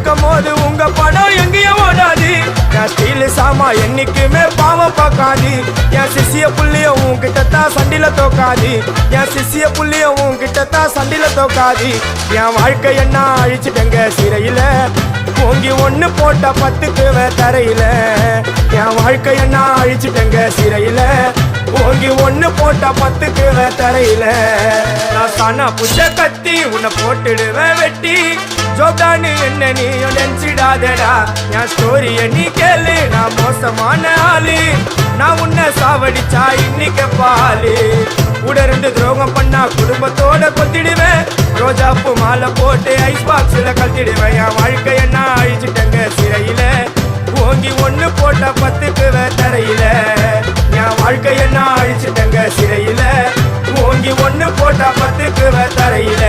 இருக்கும் போது உங்க பணம் எங்கேயும் ஓடாது. என் ஸ்டீல் சாமா என்னைக்குமே பாவம் பார்க்காது. என் சிசிய புள்ளிய உன்கிட்ட தான் சண்டில தோக்காது. என் சிசிய புள்ளிய உன்கிட்ட தான் சண்டில தோக்காது. என் வாழ்க்கை என்ன அழிச்சிட்டங்க சிறையில ஓங்கி ஒண்ணு போட்ட 10க்கு தரையில. என் வாழ்க்கை என்ன அழிச்சிட்டங்க சிறையில ஓங்கி ஒண்ணு போட்ட 10க்கு தரையில. நான் சானா புஷ கத்தி உன்னை போட்டுடுவேன் வெட்டி. ஜோப்டானு என்ன நீயும் நினைச்சிடாதடா. என் ஸ்டோரிய நீ கேளு, நான் மோசமான ஆளு. நான் உன்னை சாவடிச்சா இன்னைக்கு பாலு. உடருந்து துரோகம் பண்ணா குடும்பத்தோட கொத்திடுவேன். ரோஜாப்பு மாலை போட்டு ஐஸ் பாக்ஸ்ல கழட்டிடுவேன். என் வாழ்க்கை என்ன அழிச்சிட்டங்க சிறையில ஓங்கி ஒண்ணு போட்ட 10க்கு தரையில. என் வாழ்க்கை என்ன அழிச்சிட்டங்க சிறையில ஓங்கி ஒண்ணு போட்ட 10க்கு தரையில.